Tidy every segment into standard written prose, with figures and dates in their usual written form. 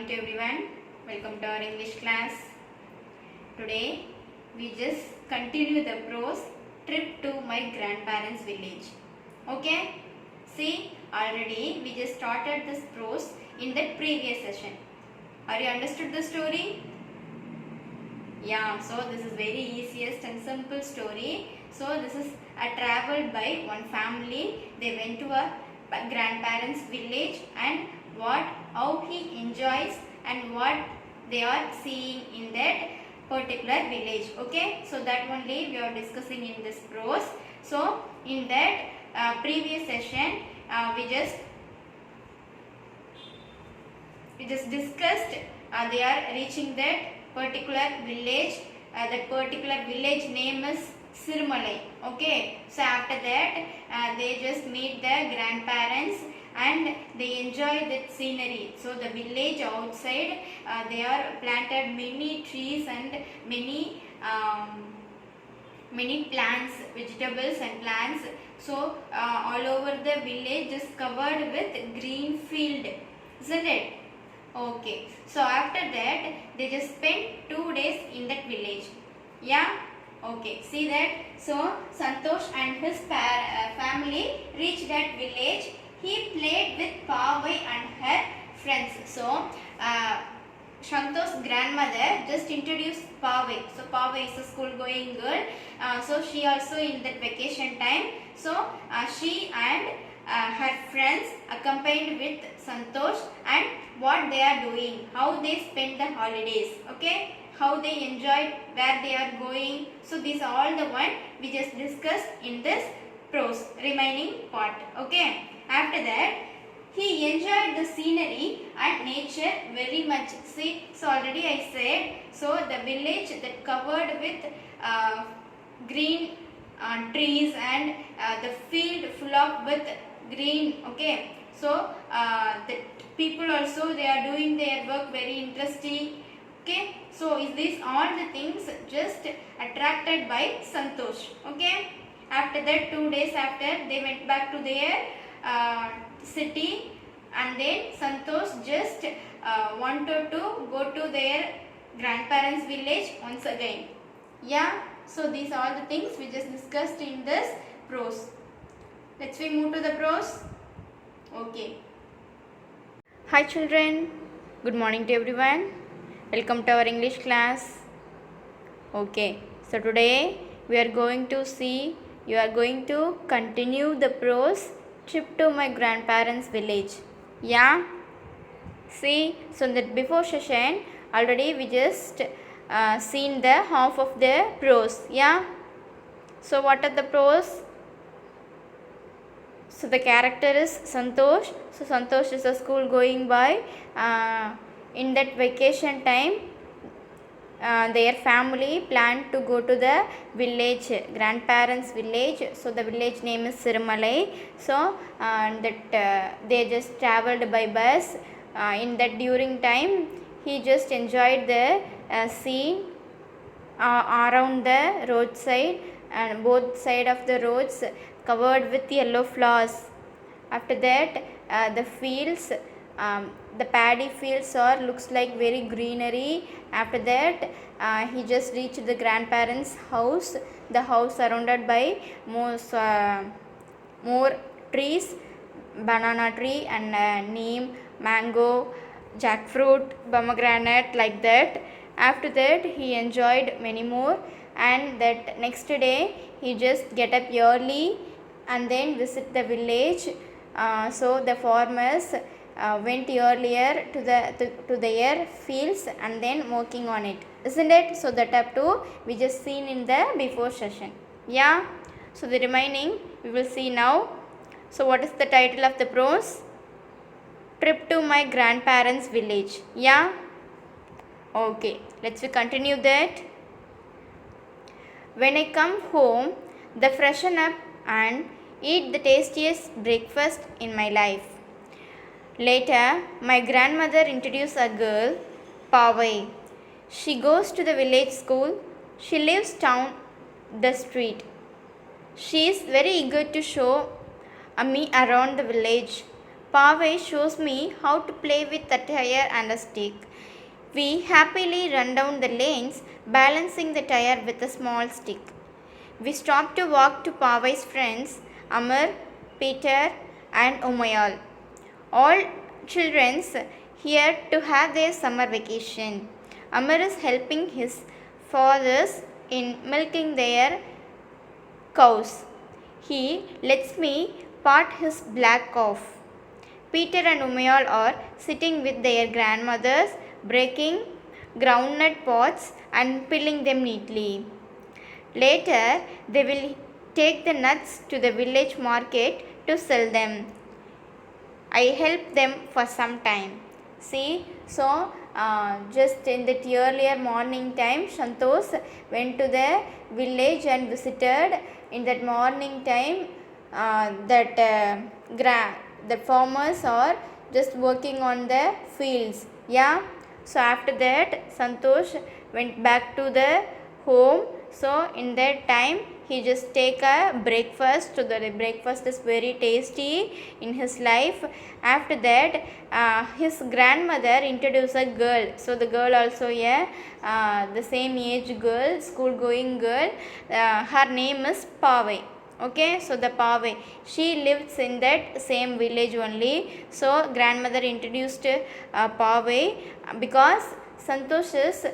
to everyone. Welcome to our English class. Today we just continue the prose trip to my grandparents' village. Okay? See, already we just started this prose in the previous session. Are you understood the story? Yeah, so this is very easiest and simple story. So this is traveled by one family. They went to a grandparents' village and how he enjoys and what they are seeing in that particular village. Okay, so that only we are discussing in this prose. So in that previous session we just discussed they are reaching that particular village. That particular village name is Sirumalai. Okay, so after that they just meet their grandparents and they enjoy that scenery. So the village outside they are planted many trees and many plants, vegetables and plants. So all over the village is covered with green field, isn't it? Okay, so after that they just spent 2 days in that village. Yeah, okay, see that. So Santosh and his family reached that village. He played with Pavai and her friends. So Santosh's grandmother just introduced Pavai. So Pavai is a school going girl. So she also in that vacation time. So she and her friends accompanied with Santosh and what they are doing, how they spend the holidays, okay, how they enjoyed, where they are going. So these are all the one we just discussed in this prose remaining part. Okay, after that he enjoyed the scenery and nature very much. See, so already I said, so the village that covered with green trees and the field full of with green. Okay, so the people also they are doing their work very interesting. Okay, so is this all the things just attracted by Santosh. Okay, after that 2 days after they went back to their city, and then Santosh just wanted to go to their grandparents' village once again. Yeah, so these are all the things we just discussed in this prose. Let's we move to the prose. Okay. Hi children, good morning to everyone. Welcome to our English class. Okay, so today we are going to continue the prose trip to my grandparents' village. Yeah, see, so in that before session already we just seen the half of the prose. Yeah, so what are the prose? So the character is Santosh. So Santosh is a school going boy. In that vacation time their family planned to go to the village, grandparents' village. So the village name is Sirumalai. So they just travelled by bus. In that during time he just enjoyed the scene around the roadside, and both side of the roads covered with yellow flowers. After that the fields, the paddy fields are looks like very greenery. After that he just reached the grandparents' house. The house surrounded by more trees, banana tree and neem, mango, jackfruit, pomegranate, like that. After that he enjoyed many more, and that next day he just get up early and then visit the village. So the farmers went earlier to their fields and then working on it, isn't it? So that up to we just seen in the before session. Yeah, so the remaining we will see now. So what is the title of the prose? Trip to my grandparents' village. Yeah, okay, let's continue that. When I come home, they freshen up and eat the tastiest breakfast in my life. Later, my grandmother introduced a girl, Pavai. She goes to the village school. She lives down the street. She is very eager to show me around the village. Pavai shows me how to play with a tire and a stick. We happily run down the lanes, balancing the tire with a small stick. We stop to walk to Pavai's friends, Amar, Peter, and Umayal. All children here to have their summer vacation. Amar is helping his fathers in milking their cows. He lets me part his black calf. Peter and Umayal are sitting with their grandmothers, breaking groundnut pods and peeling them neatly. Later, they will take the nuts to the village market to sell them. I help them for some time. See, so just in that earlier morning time, Santosh went to the village and visited. In that morning time, the farmers are just working on the fields. Yeah. So after that, Santosh went back to the home. So in that time, he just take a breakfast. So the breakfast is very tasty in his life. After that, his grandmother introduced a girl. So the girl also the same age girl, school going girl. Her name is Pavai. Okay, so the Pavai, she lives in that same village only. So grandmother introduced Pavai because Santosh is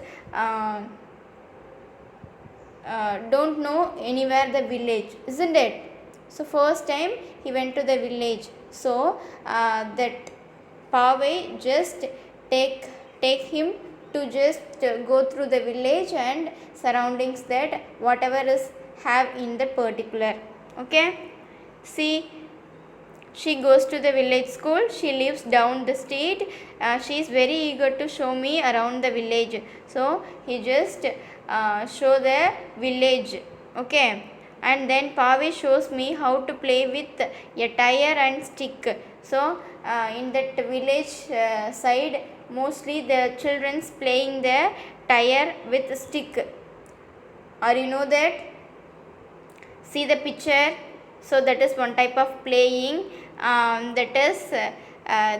don't know anywhere the village, isn't it? So first time he went to the village. So that Pavai just take him to just go through the village and surroundings, that whatever is have in the particular. Okay, see, she goes to the village school. She lives down the street. She is very eager to show me around the village. So he just show the village. Okay, and then Pavai shows me how to play with a tire and stick. So in that village side, mostly the children's playing the tire with stick. Or you know that? See the picture. So that is one type of playing. That is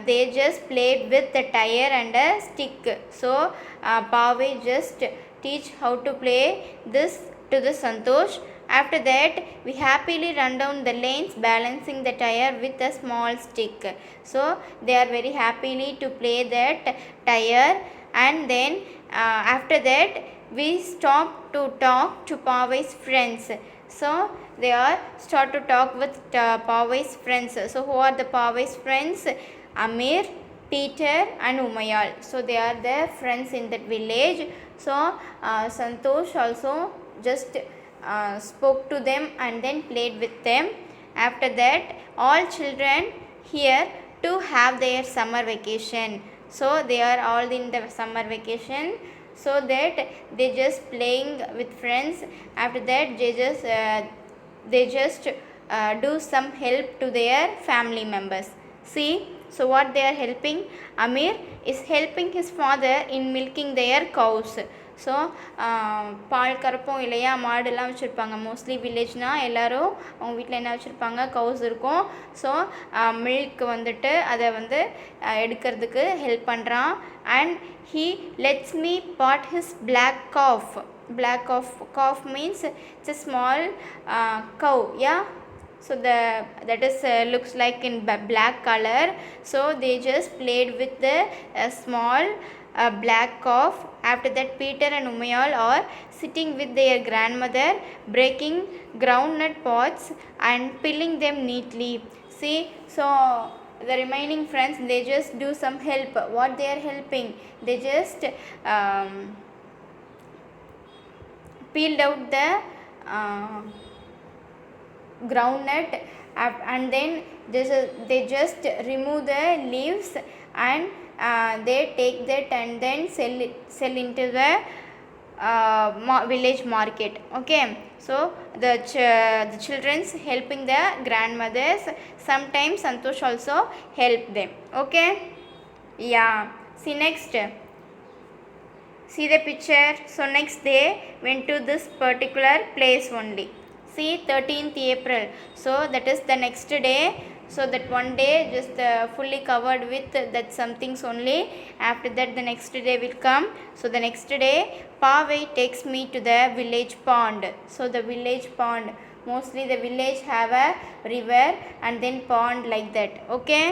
they just played with the tire and a stick. So Pavai just teach how to play this to the Santosh. After that, we happily run down the lanes, balancing the tire with a small stick. So they are very happily to play that tire. And then after that, we stop to talk to Pavai's friends. So they are start to talk with Pavai's friends. So who are the Pavai's friends? Amir, Peter and Umayal. So they are the friends in that village. So Santosh also just spoke to them and then played with them. After that, all children here to have their summer vacation. So they are all in the summer vacation, so that they just playing with friends. After that, they just do some help to their family members. See, so what they are helping? Amir is helping his father in milking their cows. So பால் கறப்போம் இல்லையா, மாடுலாம் வச்சுருப்பாங்க. Mostly வில்லேஜ்னால் எல்லோரும் அவங்க வீட்டில் என்ன வச்சுருப்பாங்க, கவுஸ் இருக்கும். ஸோ மில்க் வந்துட்டு அதை வந்து எடுக்கிறதுக்கு ஹெல்ப் பண்ணுறான். And he lets me part his black calf. Black calf means it's a small cow. Yeah, so that is looks like in black color. So they just played with the small black calf. After that, Peter and Umayal are sitting with their grandmother, breaking groundnut pods and peeling them neatly. See, so the remaining friends, they just do some help. What they are helping? They just peeled out the groundnut, and then they just remove the leaves, and they take that and then sell into the village market. Okay, so the children's helping the grandmothers. Sometimes Santosh also help them. Okay, yeah. See next, see the picture. So next they went to this particular place only. See, 13th April. So that is the next day. So that one day just fully covered with that some things only. After that the next day will come. So the next day Pavai takes me to the village pond. So the village pond, mostly the village have a river and then pond like that. Okay,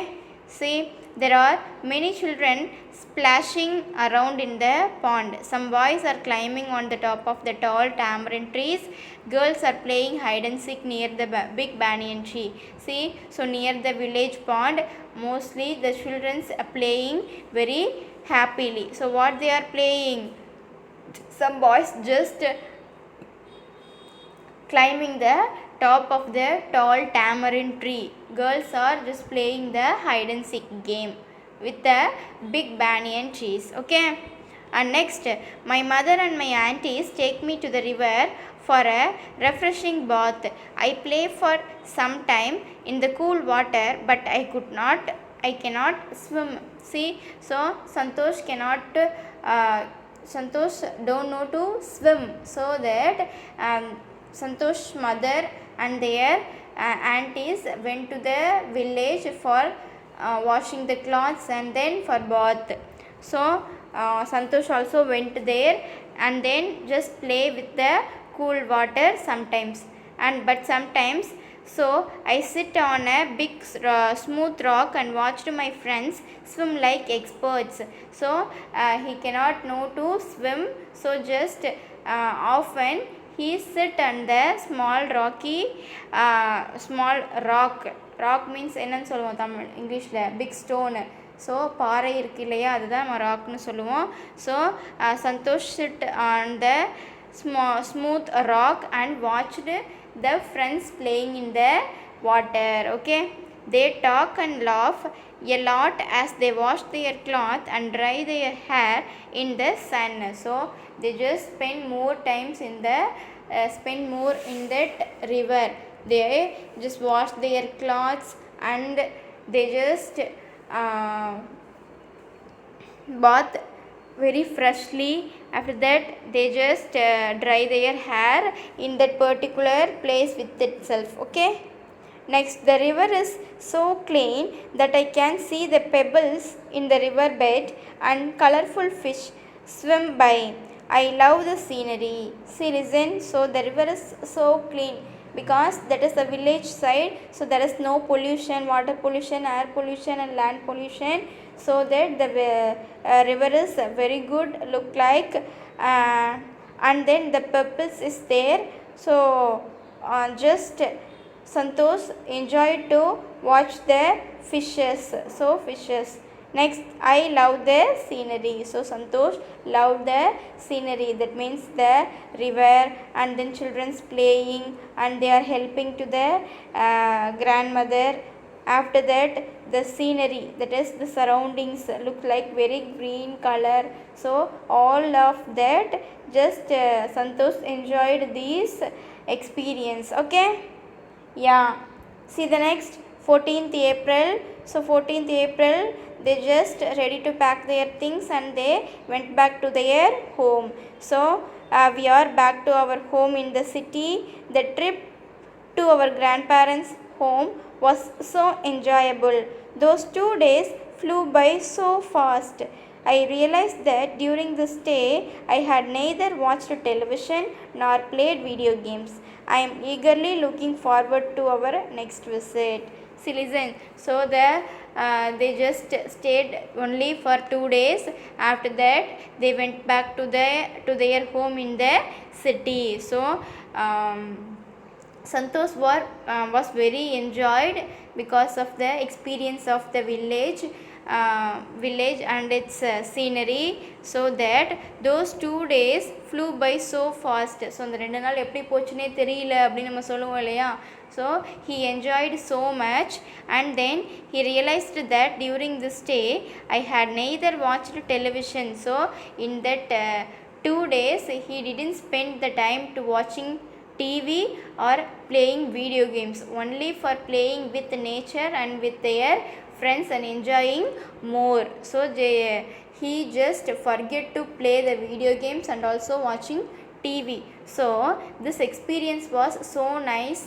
see, there are many children splashing around in the pond. Some boys are climbing on the top of the tall tamarind trees. Girls are playing hide and seek near the big banyan tree. See, so near the village pond, mostly the children are playing very happily. So what they are playing? Some boys just climbing the top of the tall tamarind tree. Girls are just playing the hide and seek game with the big banyan trees. Okay. And next, my mother and my aunties take me to the river for a refreshing bath. I play for some time in the cool water, but I cannot swim. See, so Santosh don't know to swim, so that Santosh's mother and their aunties went to the village for washing the clothes and then for bath. So Santosh also went there and then just play with the cool water sometimes, and but sometimes. So I sit on a big smooth rock and watched my friends swim like experts. So he cannot know to swim, so just often he sit on the small rock means என்னன்னு சொல்லுவோம் தமிழ் இங்கிலீஷில் big stone. So பாறை இருக்கு இல்லையா, அதுதான் நம்ம ராக்னு சொல்லுவோம். So Santhosh sit on the smooth rock and watched the friends playing in the water. Okay, they talk and laugh a lot as they wash their cloth and dry their hair in the sun. So they just spend more times in the spend more in that river. They just wash their clothes and they just bath very freshly. After that they just dry their hair in that particular place with itself. Okay, next, the river is so clean that I can see the pebbles in the river bed and colorful fish swim by. I love the scenery. See, listen, so the river is so clean because that is the village side, so there is no pollution, water pollution, air pollution and land pollution, so that the river is very good look like, and then the pebbles is there. So just Santosh enjoyed to watch the fishes. So fishes. Next, I love the scenery. So Santosh loved the scenery, that means the river and then children's playing and they are helping to their grandmother. After that the scenery, that is the surroundings, look like very green color. So all of that just Santosh enjoyed this experience. Okay, yeah. See the next, 14th April. So 14th April they just ready to pack their things and they went back to their home. So we are back to our home in the city. The trip to our grandparents' home was so enjoyable. Those 2 days flew by so fast. I realized that during this stay I had neither watched television nor played video games. I am eagerly looking forward to our next visit. See, listen, so they just stayed only for 2 days. After that they went back to their home in the city. So Santosh was very enjoyed because of the experience of the village and its scenery. So that those 2 days flew by so fast. So அந்த 2 நாள் எப்படி போச்சுனே தெரியல அப்படி நம்ம சொல்லுவோம் இல்லையா. So he enjoyed so much, and then he realized that during this day I had neither watched television. So in that 2 days he didn't spend the time to watching TV or playing video games, only for playing with nature and with their friends and enjoying more. So he just forget to play the video games and also watching TV. So this experience was so nice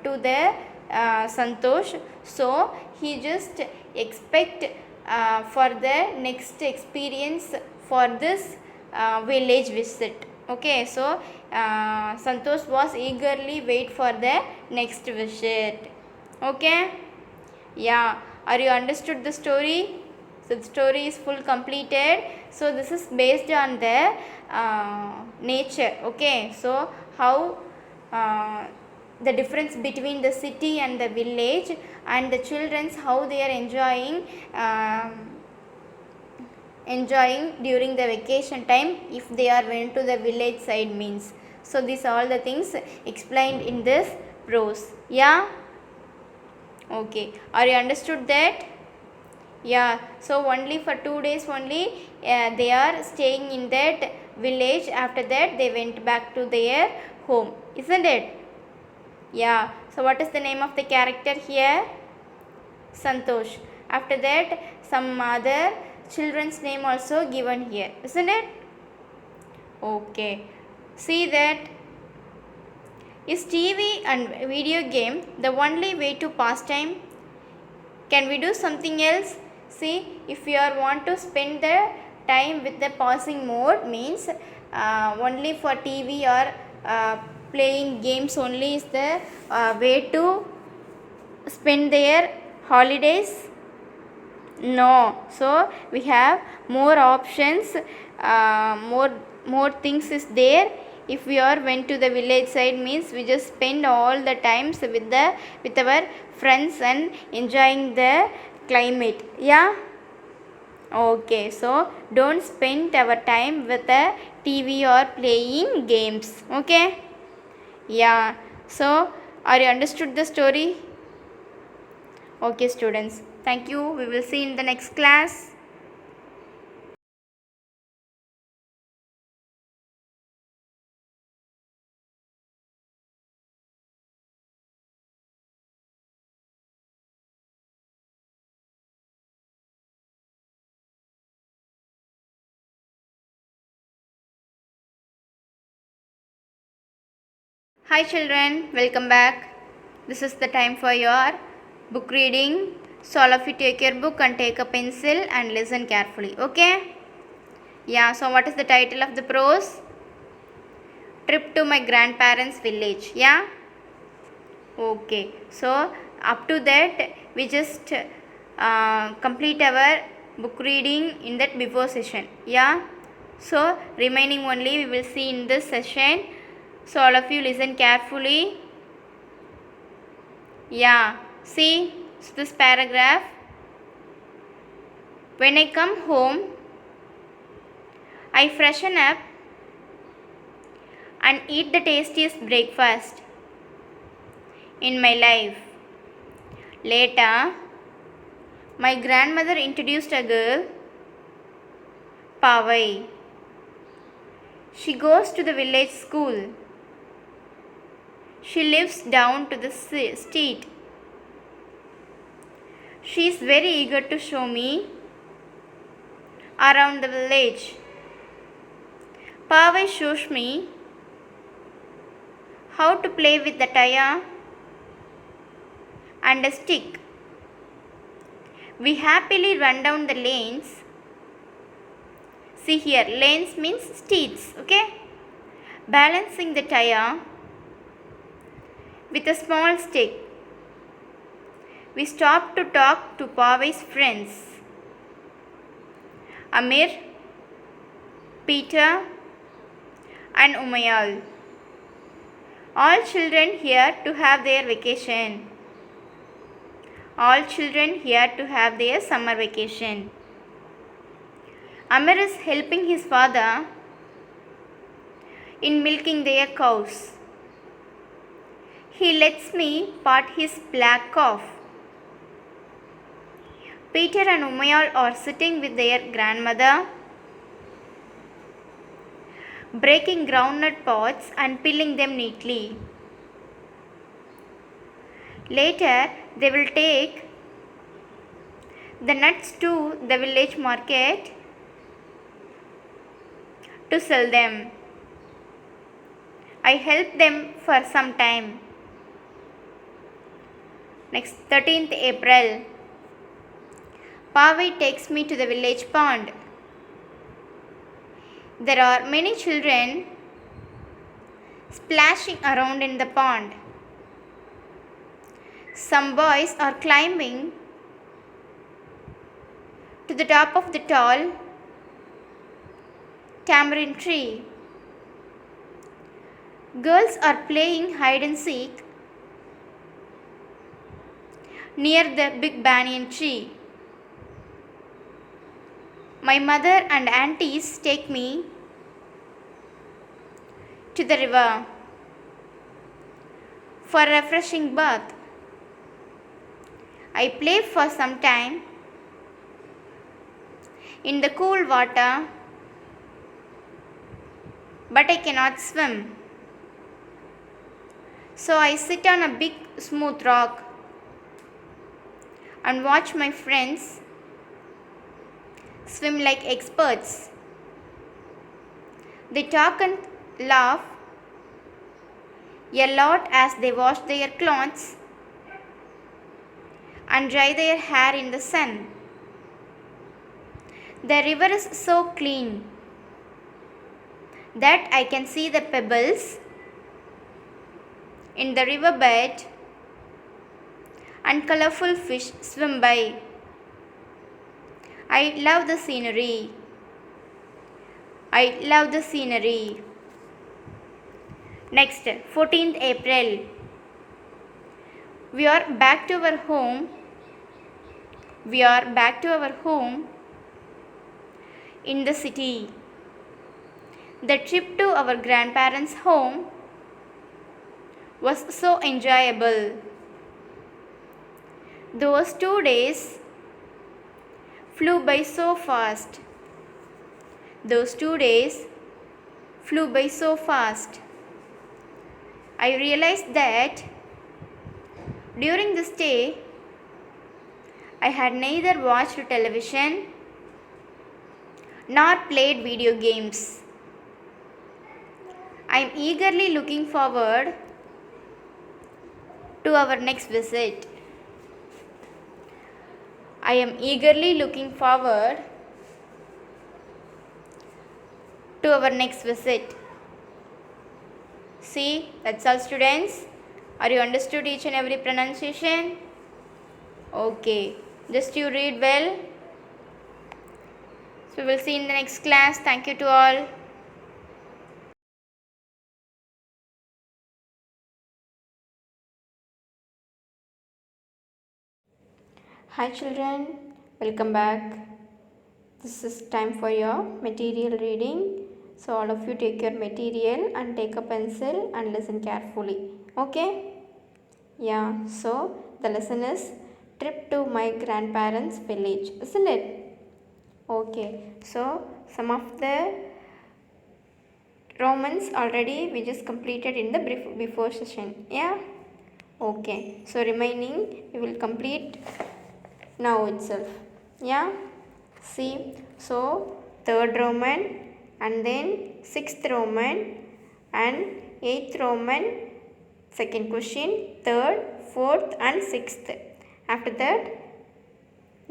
to the Santosh. So he just expect for the next experience for this village visit. Okay, so Santosh was eagerly wait for the next visit. Okay, yeah, are you understood the story? So the story is full completed. So this is based on the nature. Okay, so how the difference between the city and the village, and the children's how they are enjoying during the vacation time if they are went to the village side means. So these are all the things explained in this prose. Yeah, okay, are you understood that? Yeah, so only for 2 days only they are staying in that village. After that they went back to their home, isn't it? Yeah, so what is the name of the character here? Santosh. After that some other children's name also given here, isn't it? Okay, see that. Is TV and video game the only way to pass time? Can we do something else? See, if you are want to spend the time with the pausing mode means only for TV or playing games only is the way to spend their holidays. No, so we have more options, more things is there. If we are went to the village side means we just spend all the times with our friends and enjoying the climate. Yeah, okay, so don't spend our time with the TV or playing games. Okay, yeah, so are you understood the story? Okay students, thank you, we will see in the next class. Hi children, welcome back. This is the time for your book reading. So all of you take your book and take a pencil and listen carefully. Okay? Yeah, so what is the title of the prose? Trip to my grandparents' village. Yeah? Okay. So up to that we just complete our book reading in that before session. Yeah? So remaining only we will see in this session. So all of you listen carefully. Yeah, see, so this paragraph. When I come home, I freshen up and eat the tastiest breakfast in my life. Later, my grandmother introduced a girl, Pavai. She goes to the village school. She lives down to the street. She is very eager to show me around the village. Pavai shows me how to play with the taya and a stick. We happily run down the lanes. See here, lanes means streets, okay? Balancing the tire with a small stick. We stop to talk to Pavai's friends, Amir, Peter and Umayal. All children here to have their vacation. All children here to have their summer vacation. Amir is helping his father in milking their cows. He lets me part his black calf. Peter and Umayal are sitting with their grandmother, breaking groundnut pods and peeling them neatly. Later, they will take the nuts to the village market to sell them. I help them for some time. Next, 13th April. Pavi takes me to the village pond. There are many children splashing around in the pond. Some boys are climbing to the top of the tall tamarind tree. Girls are playing hide and seek near the big banyan tree. My mother and aunties take me to the river for a refreshing bath. I play for some time in the cool water, but I cannot swim. So I sit on a big smooth rock and watch my friends swim like experts. They talk and laugh a lot as they wash their clothes and dry their hair in the sun. The river is so clean that I can see the pebbles in the riverbed and colorful fish swim by. I love the scenery. I love the scenery. Next, 14th April. We are back to our home. We are back to our home in the city. The trip to our grandparents' home was so enjoyable. Those 2 days flew by so fast. Those 2 days flew by so fast. I realized that during this day, I had neither watched television nor played video games. I am eagerly looking forward to our next visit. I am eagerly looking forward to our next visit. See, that's all, students. Are you understood each and every pronunciation? Okay, just you read well. So we will see in the next class. Thank you to all. Hi children, welcome back. This is time for your material reading. So all of you take your material and take a pencil and listen carefully. Okay? Yeah, so the lesson is trip to my grandparents' village, isn't it? Okay, so some of the Romans already we just completed in the before session. Yeah? Okay, so remaining we will complete now itself. Yeah? See, so third Roman and then sixth Roman and eighth Roman, second question, third, fourth and sixth. After that,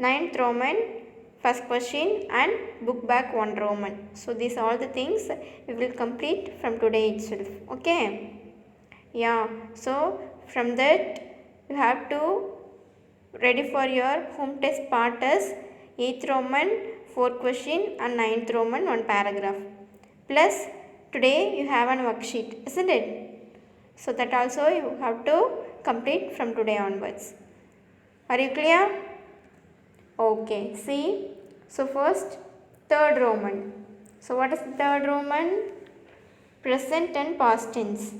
ninth Roman, first question and book back one Roman. So these all the things we will complete from today itself. Okay? Yeah, so from that you have to ready for your home test part as 8th Roman 4 question and 9th Roman 1 paragraph. Plus today you have an worksheet, isn't it? So that also you have to complete from today onwards. Are you clear? Okay, see. So first third Roman. So what is the third Roman? Present and past tense.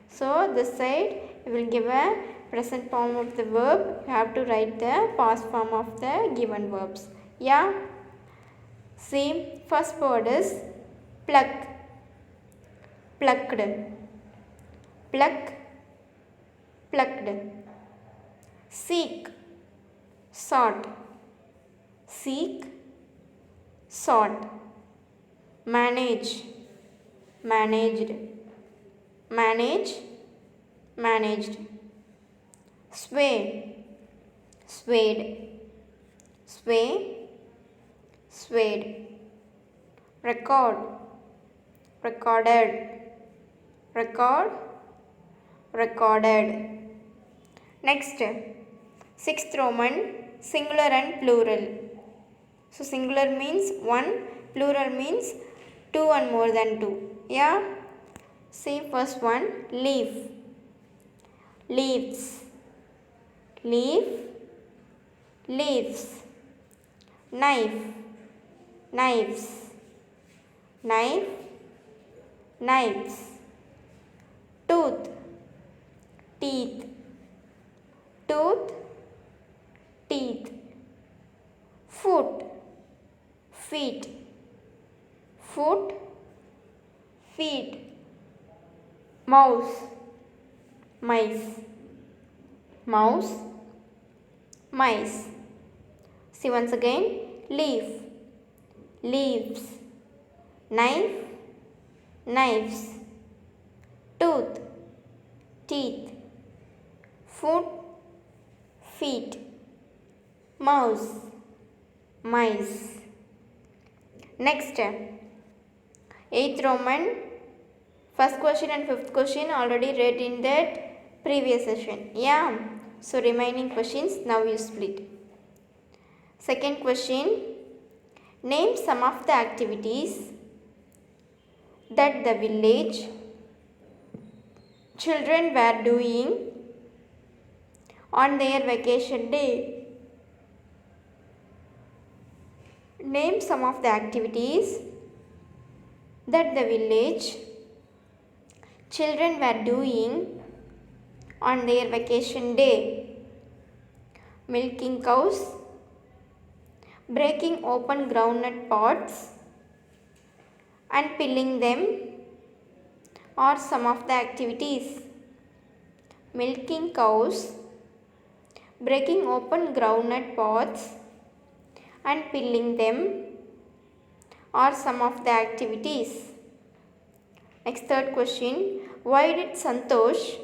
So this side you will give a present form of the verb. You have to write the past form of the given verbs. Yeah. See, first word is pluck, plucked, pluck, plucked. Seek, sought, seek, sought. Manage, managed, manage, managed. Sway, swayed, sway, swayed. Record, recorded, record, recorded. Next, sixth Roman, singular and plural. So singular means one, plural means two and more than two. Yeah. See first one, leaf, leaves, leaf, leaves. Knife, knives, knife, knives. Tooth, teeth, tooth, teeth. Foot, feet, foot, feet. Mouse, mice, mouse, mice. See once again, leaf, leaves, knife, knives, tooth, teeth, foot, feet, mouse, mice. Next, eighth Roman, first question and fifth question already read in that previous session. Yeah. So remaining questions now you split. Second question, name some of the activities that the village children were doing on their vacation day. Name some of the activities that the village children were doing on their vacation day. Milking cows, breaking open groundnut pods and peeling them are some of the activities. Milking cows, breaking open groundnut pods and peeling them are some of the activities. Next, third question, why did Santosh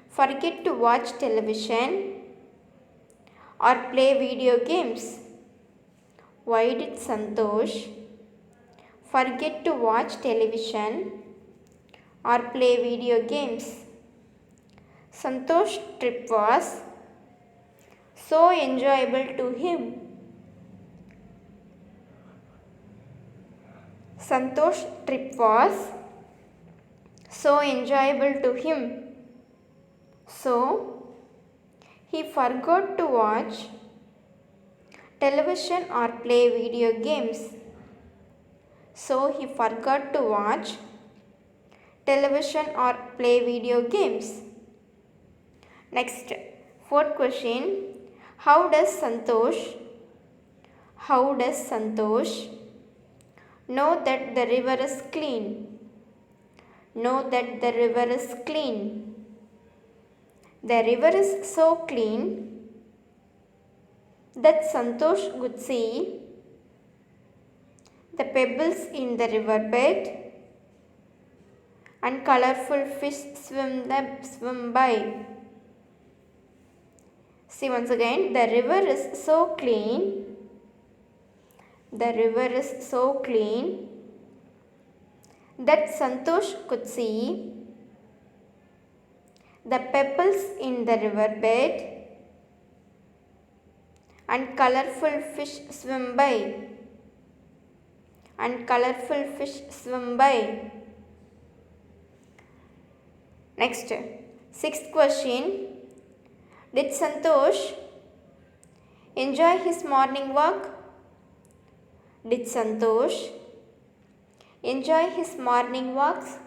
forget to watch television or play video games? Why did Santosh forget to watch television or play video games? Santosh's trip was so enjoyable to him. Santosh's trip was so enjoyable to him. So, he forgot to watch television or play video games. So, he forgot to watch television or play video games. Next, fourth question, how does Santosh know that the river is clean? Know that the river is clean. The river is so clean that Santosh could see the pebbles in the riverbed and colorful fish swim by. See once again, the river is so clean. The river is so clean that Santosh could see the pebbles in the riverbed and colorful fish swim by. And colorful fish swim by. Next, sixth question, did Santosh enjoy his morning walk? Did Santosh enjoy his morning walks?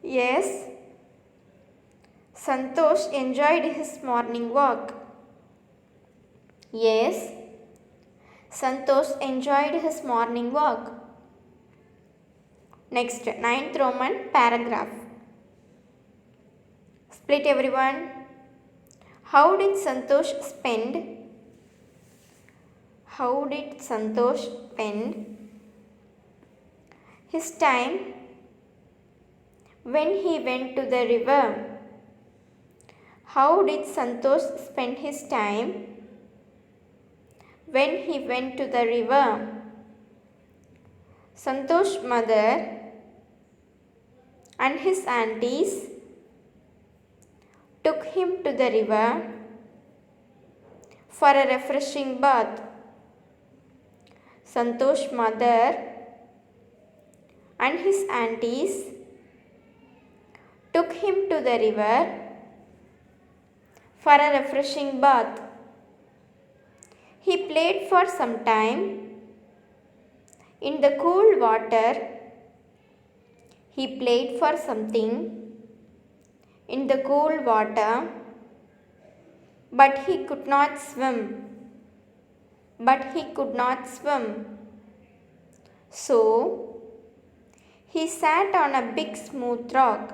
Yes, Santosh enjoyed his morning walk. Yes, Santosh enjoyed his morning walk. Next, ninth Roman paragraph. Split everyone. How did Santosh spend his time when he went to the river? How did Santosh spend his time when he went to the river? Santosh's mother and his aunties took him to the river for a refreshing bath. Santosh's mother and his aunties took him to the river for a refreshing bath. He played for some time in the cool water. He played for something in the cool water, but he could not swim. So he sat on a big smooth rock.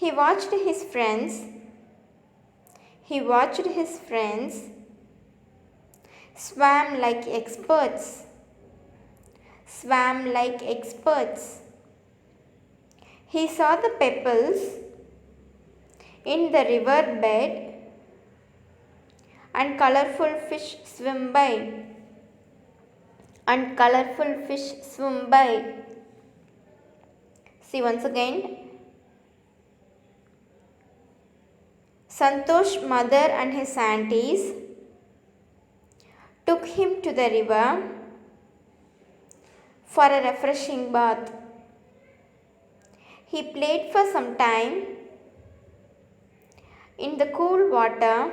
He watched his friends swam like experts. He saw the pebbles in the river bed and colorful fish swim by. See once again. Santosh's mother and his aunties took him to the river for a refreshing bath. He played for some time in the cool water,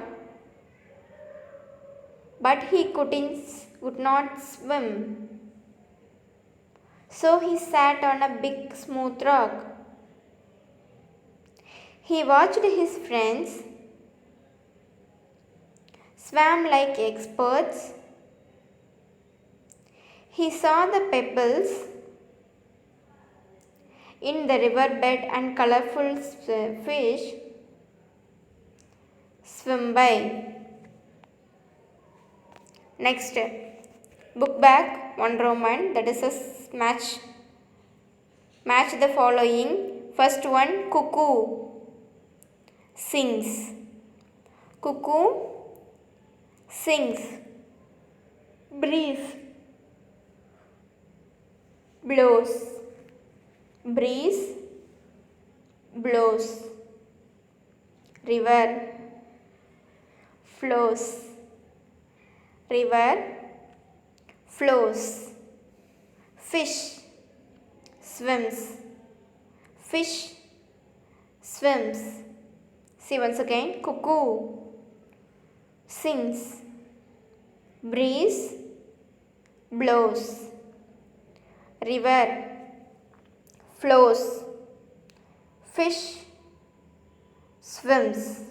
but he could not swim. So he sat on a big smooth rock. He watched his friends swam like experts. He saw the pebbles in the riverbed and colorful fish swim by. Next, book back 1 Roman, that is a match the following. First one, cuckoo sings. Breeze blows. River flows. Fish swims. See once again. Cuckoo sings. Breeze blows. River flows. Fish swims.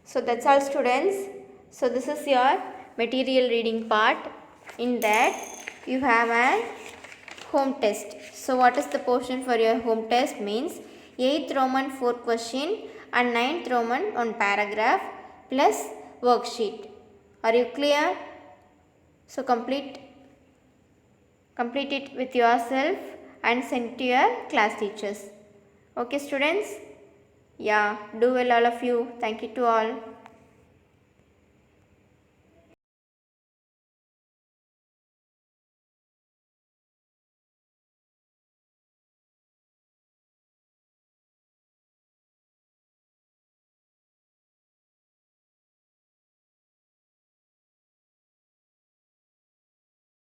So that's all, students. So this is your material reading part. In that you have a home test. So what is the portion for your home test? Means 8th Roman 4 question and 9th Roman 1 paragraph plus worksheet. Are you clear? So complete it with yourself and send to your class teachers. Okay, students? Yeah, do well all of you. Thank you to all.